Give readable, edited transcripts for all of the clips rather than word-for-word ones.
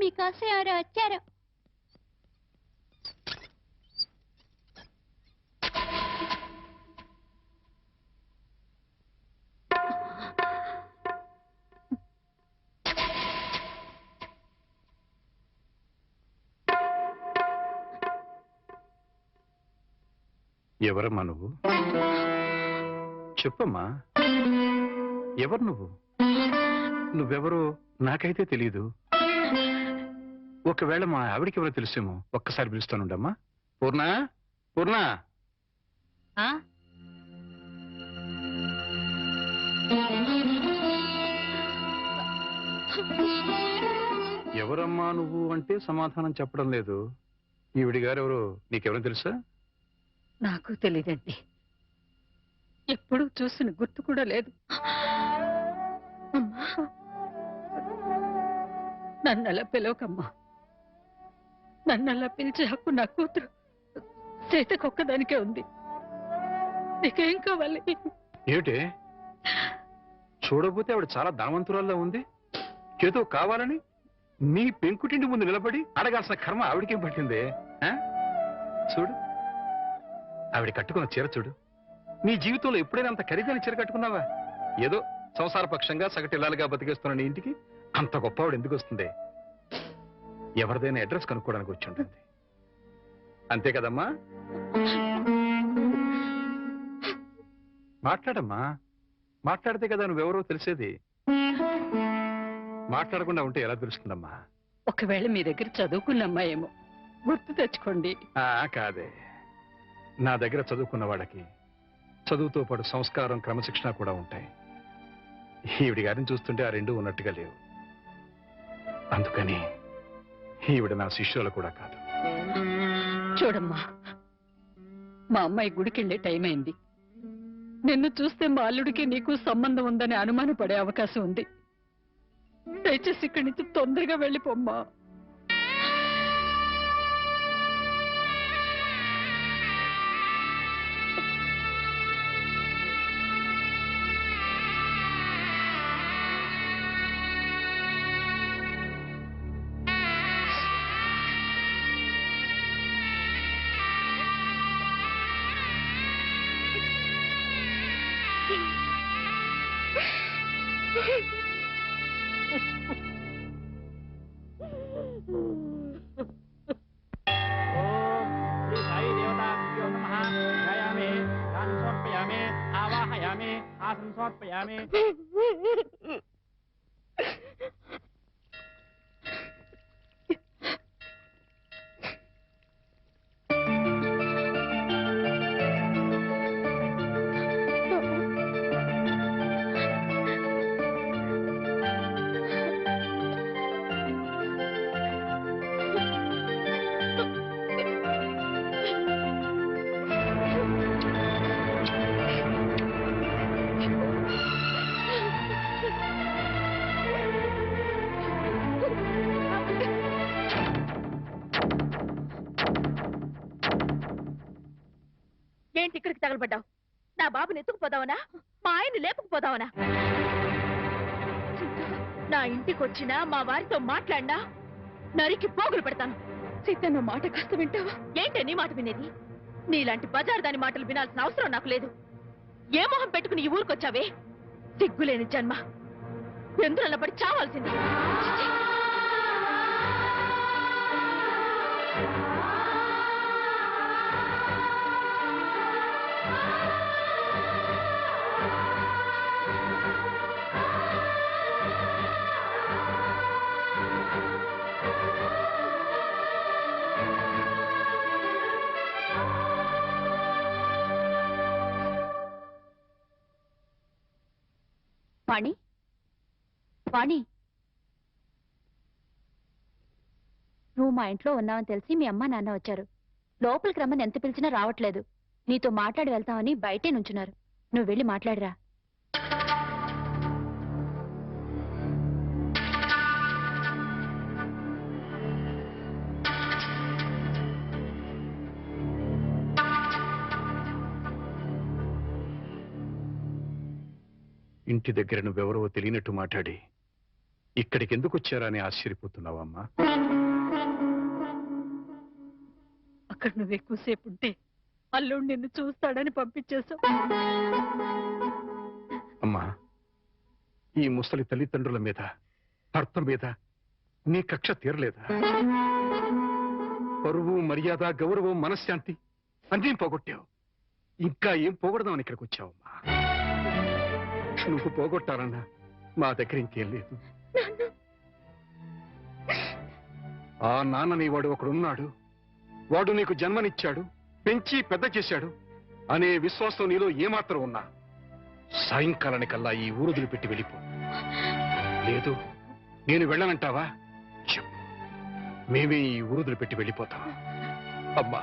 మీకోసం ఎవరో వచ్చారు. ఎవరమ్మా నువ్వు? చెప్పమ్మా, ఎవరు నువ్వు? నువ్వెవరో నాకైతే తెలీదు. ఒకవేళ మా ఆవిడికి ఎవరో తెలుసేమో. ఒక్కసారి పిలుస్తానుండమ్మా. పూర్ణ, పూర్ణ. ఎవరమ్మా నువ్వు అంటే సమాధానం చెప్పడం లేదు. ఈవిడి గారు ఎవరో నీకెవరో తెలుసా? నాకు తెలీదండి. ఎప్పుడూ చూసిన గుర్తు కూడా లేదు. నన్నలా పిలవకమ్మా. నన్నలా పిలిచే హక్కు నా కూతురు సీతకొక్కదానికే ఉంది. నీకేం కావాలి? ఏమిటే చూడకపోతే ఆవిడ చాలా ధనవంతురాల్లో ఉంది. ఏదో కావాలని నీ పెంకుటింటి ముందు నిలబడి అడగాల్సిన కర్మ ఆవిడకేం పట్టిందే? చూడు, ఆవిడ కట్టుకున్న చీర చూడు. నీ జీవితంలో ఎప్పుడైనా అంత ఖరీదైన చీర కట్టుకున్నావా? ఏదో సంసార పక్షంగా సగటిల్లాలుగా బతికేస్తున్న నీ ఇంటికి అంత గొప్ప ఆవిడ ఎందుకు వస్తుంది? ఎవరిదైనా అడ్రస్ కనుక్కోవడానికి వచ్చి ఉంటుంది. అంతే కదమ్మా? మాట్లాడమ్మా. మాట్లాడితే కదా నువ్వెవరో తెలిసేది. మాట్లాడకుండా ఉంటే ఎలా తెలుస్తుందమ్మా? ఒకవేళ మీ దగ్గర చదువుకున్న అమ్మాయేమో, గుర్తు తెచ్చుకోండి. కాదే, నా దగ్గర చదువుకున్న వాళ్ళకి చదువుతో పాటు సంస్కారం, క్రమశిక్షణ కూడా ఉంటాయి. ఈవిడి గారిని చూస్తుంటే ఆ రెండు ఉన్నట్టుగా లేవు. అందుకని ఈవిడ నా శిష్యులు కూడా కాదు. చూడమ్మా, మా అమ్మాయి గుడికెళ్లే టైం అయింది. నిన్ను చూస్తే మా అల్లుడికి నీకు సంబంధం ఉందని అనుమానపడే అవకాశం ఉంది. దయచేసి ఇక్కడి నుంచి తొందరగా వెళ్ళిపోమ్మా. ఏంటి ఇక్కడికి తగలబడ్డావు? నా బాబుని ఎత్తుకుపోదావనా? మా ఆయన్ని లేపుకుపోదావనా? నా ఇంటికి వచ్చినా మా వారితో మాట్లాడినా నరికి పోగులు పెడతాను. సీత, నా మాట కాస్త వింటావా? ఏంటి నీ మాట వినేది? నీలాంటి బజార్ దాని మాటలు వినాల్సిన అవసరం నాకు లేదు. ఏ మొహం పెట్టుకుని ఈ ఊరికొచ్చావే? సిగ్గులేని జన్మ, ఎందులో పడి చావాల్సింది. వాణి, వాణి, నువ్వు మా ఇంట్లో ఉన్నావని తెలిసి మీ అమ్మ నాన్న వచ్చారు. లోపలికి రమ్మని ఎంత పిలిచినా రావట్లేదు. నీతో మాట్లాడి వెళ్తామని బయటే నుంచున్నారు. నువ్వు వెళ్ళి మాట్లాడిరా. ఇంటి దగ్గర నువ్వెవరో తెలియనట్టు మాట్లాడి ఇక్కడికి ఎందుకు వచ్చారా అని ఆశ్చర్యపోతున్నావమ్మా? అక్కడ నువ్వు ఎక్కువసేపు ఉంటే అల్లుడు నిన్ను చూస్తాడని పంపించేశావు. అమ్మా, ఈ ముసలి తల్లిదండ్రుల మీద, భర్త మీద నీ కక్ష తీరలేదా? పరువు, మర్యాద, గౌరవం, మనశ్శాంతి అన్నీ పోగొట్టావు. ఇంకా ఏం పోగొడదామని ఇక్కడికి వచ్చావమ్మా? నువ్వు పోగొట్టాలన్నా మా దగ్గర ఇంకేం లేదు. ఆ నాన్నని వాడు ఒకడున్నాడు, వాడు నీకు జన్మనిచ్చాడు, పెంచి పెద్ద చేశాడు అనే విశ్వాసం నీలో ఏమాత్రం ఉన్నా సాయంకాలానికల్లా ఈ ఊరు వదిలిపెట్టి వెళ్ళిపో. లేదు నేను వెళ్ళనంటావా? చెప్పు, మేమే ఈ ఊరు వదిలిపెట్టి వెళ్ళిపోతాం. అమ్మా,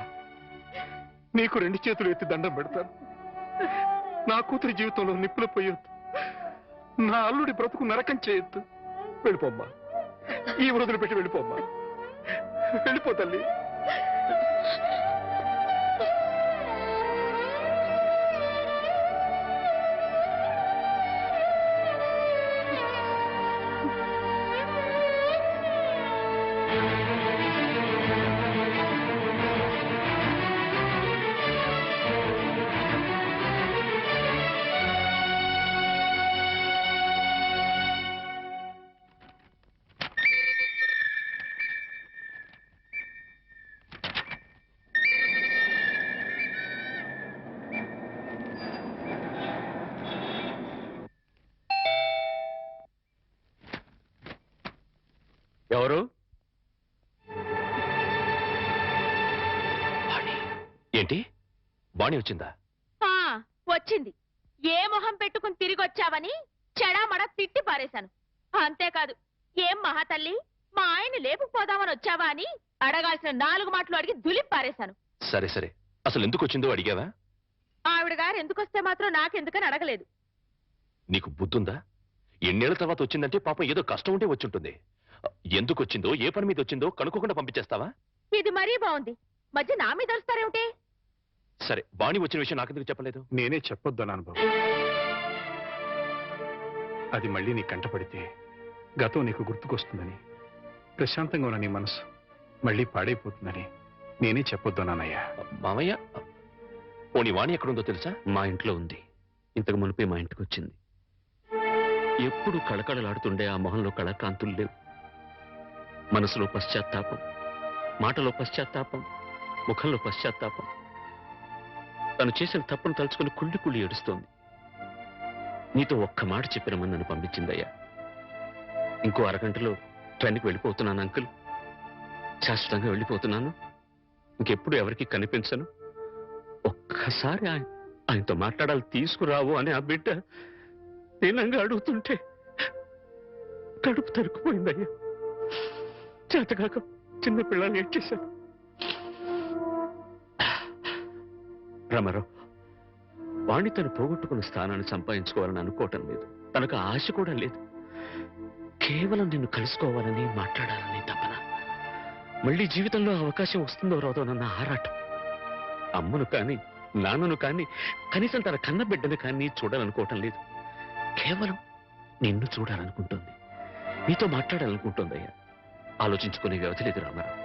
నీకు 2 చేతులు ఎత్తి దండం పెడతాను. నా కూతురి జీవితంలో నిప్పులు పోయొద్దు, నా అల్లుడి బ్రతుకు నరకం చేయొద్దు. వెళ్ళిపోమ్మా, ఈ ఊరు వదిలిపెట్టి వెళ్ళిపోమ్మా. వెళ్ళిపో తల్లి. ఎవరు? ఏంటి, బాణి వచ్చిందా? వచ్చింది. ఏ మొహం పెట్టుకుని తిరిగి వచ్చావని చెడామడ తిట్టి పారేశాను. అంతేకాదు, ఏం మహాతల్లి మా ఆయన లేపుకుపోదామని వచ్చావా అని అడగాల్సిన 4 మాటలు అడిగి దులిపి పారేశాను. సరే సరే, అసలు ఎందుకు వచ్చిందో అడిగావా? ఆవిడ గారు ఎందుకొస్తే మాత్రం నాకెందుకని అడగలేదు. నీకు బుద్ధుందా? ఎన్నేళ్ల తర్వాత వచ్చిందంటే పాపం ఏదో కష్టం ఉంటే వచ్చుంటుంది. ఎందుకు వచ్చిందో, ఏ పని మీద వచ్చిందో కనుక్కోకుండా పంపించేస్తావా? ఇది మరీ బాగుంది. మధ్య నా మీద వస్తారేమిటి? సరే, బాణి వచ్చిన విషయం నాకెందుకు చెప్పలేదు? నేనే చెప్పొద్దన్నాను బాబు. అది మళ్ళీ నీ కంటపడితే గతం నీకు గుర్తుకొస్తుందని, ప్రశాంతంగా ఉన్న నీ మనసు మళ్ళీ పాడైపోతుందని నేనే చెప్పొద్దన్నానయ్యా. మామయ్య, పోనీ వాణి ఎక్కడుందో తెలుసా? మా ఇంట్లో ఉంది. ఇంతకు మునిపే మా ఇంటికి వచ్చింది. ఎప్పుడు కళకళలాడుతుండే ఆ మొహంలో కళకాంతులు లేవు. మనసులో పశ్చాత్తాపం, మాటలో పశ్చాత్తాపం, ముఖంలో పశ్చాత్తాపం. తను చేసిన తప్పును తలుచుకుని కుళ్ళి కుళ్ళి ఏడుస్తోంది. నీతో ఒక్క మాట చెప్పినమని నన్ను పంపించిందయ్యా. ఇంకో అరగంటలో ట్రైన్కి వెళ్ళిపోతున్నాను అంకుల్. శాశ్వతంగా వెళ్ళిపోతున్నాను. ఇంకెప్పుడు ఎవరికి కనిపించను. ఒక్కసారి ఆయనతో మాట్లాడాలి, తీసుకురావు అని ఆ బిడ్డ దీనంగా అడుగుతుంటే కడుపు తరుక్కుపోయిందయ్యా. చేతకాక చిన్నపిల్లలు ఏడ్చేశాను. రామారావు, వాణ్ణి తను పోగొట్టుకున్న స్థానాన్ని సంపాదించుకోవాలని అనుకోవటం లేదు. తనకు ఆశ కూడా లేదు. కేవలం నిన్ను కలుసుకోవాలని, మాట్లాడాలని తపన. మళ్ళీ జీవితంలో అవకాశం వస్తుందో రాదోనన్న ఆరాటం. అమ్మను కానీ, నాన్నను కానీ, కనీసం తన కన్న బిడ్డను కానీ చూడాలనుకోవటం లేదు. కేవలం నిన్ను చూడాలనుకుంటుంది, నీతో మాట్లాడాలనుకుంటుందయ్యా. ఆలోచించుకునే వ్యవధి లేదు రామారావు.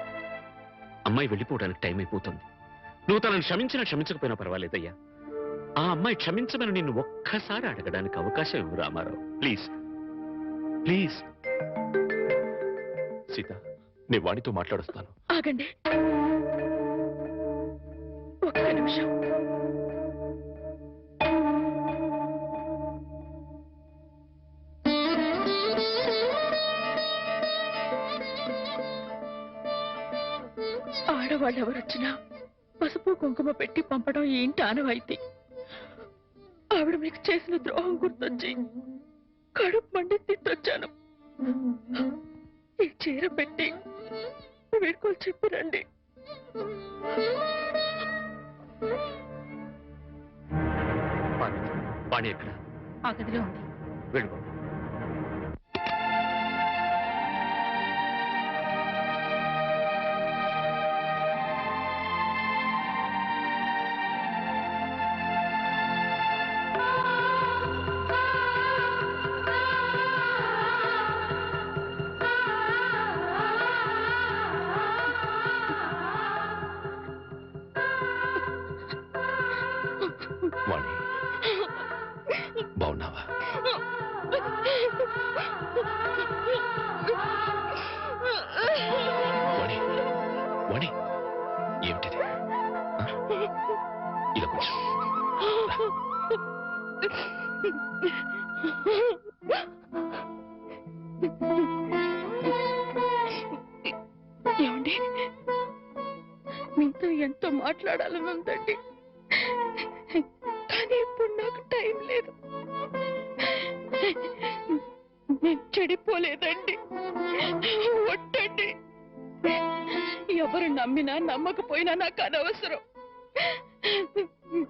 అమ్మాయి వెళ్ళిపోవడానికి టైం అయిపోతుంది. నువ్వు తనను క్షమించినా క్షమించకపోయినా పర్వాలేదయ్యా. ఆ అమ్మాయి క్షమించమని నిన్ను ఒక్కసారి అడగడానికి అవకాశం ఇవ్వు రామారావు. Please please. సీత, నీ వాణితో మాట్లాడుస్తాను. ఆగండి ఒక్క నిమిషం. ఆడవాళ్ళు ఎవరొచ్చినా పసుపు కుంకుమ పెట్టి పంపడం ఈ ఇంటి ఆనవాయితీ. ఆవిడ మీకు చేసిన ద్రోహం గుర్తొచ్చి కడుపు మండి తిట్టొచ్చాను. ఈ చీర పెట్టి వీడుకోలు చెప్పిరండి. వాణి ఎక్కడ? ఆ గదిలో ఉంది. వెళ్ళిపో. వాణి బాగున్నావా? వాణి వాణి ఏమిటిది? ఇలా కొంచెం ఏమండి, మీతో ఎంతో మాట్లాడాలని ఉందండి, కానీ ఇప్పుడు నాకు టైం లేదు. నేను చెడిపోలేదండి, ఒట్టండి. ఎవరు నమ్మినా నమ్మకపోయినా నాకు అనవసరం.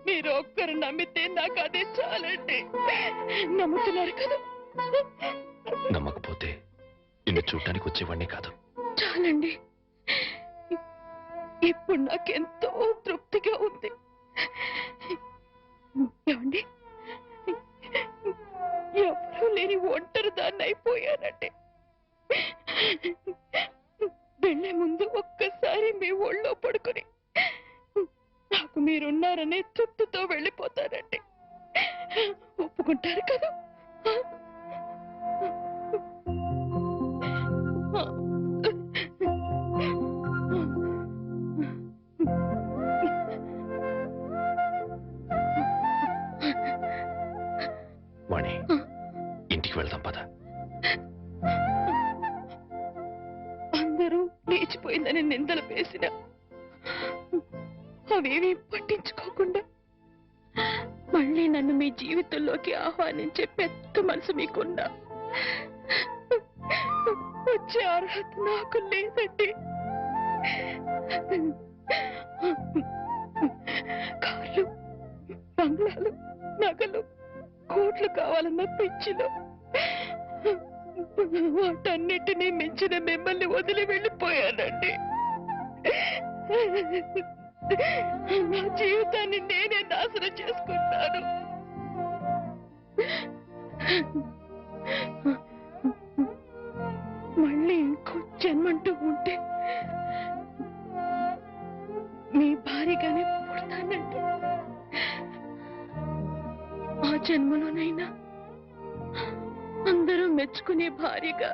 మీరు ఒక్కరు నమ్మితే నాకు అదే చాలండి. నమ్ముతున్నారు కదా? నమ్మకపోతే నిన్ను చూడటానికి వచ్చేవాడిని కాదు. చాలండి, ఇప్పుడు నాకెంతో తృప్తిగా ఉంది. ఏమండి, ఎవరూ లేని ఒంటరి దాన్ని అయిపోయానండి. వెళ్ళే ముందు ఒక్కసారి మీ ఒళ్ళో పడుకుని నాకు మీరున్నారనే తృప్తితో వెళ్ళిపోతానండి. ఒప్పుకుంటారు కదా? వాణి ఇంటికి వెళ్దాం పద. అందరూ లేచిపోయిందని నిందలు వేసిన అవేమీ పట్టించుకోకుండా మళ్ళీ నన్ను మీ జీవితంలోకి ఆహ్వానించే పెద్ద మనసు మీకున్నా వచ్చే అర్హత నాకు లేదండి. కార్లు, బంగ్లాలు, నగలు, కోట్లు కావాలన్న పిచ్చిలో వాటన్నిటినీ మించిన మిమ్మల్ని వదిలి వెళ్ళిపోయానండి. నా జీవితాన్ని నేనే నాశనం చేసుకుంటాను. మళ్ళీ ఇంకో జన్మంటూ ఉంటే మీ భారీగానే పుడతానండి. ఆ జన్మలోనైనా అందరూ మెచ్చుకునే భార్యగా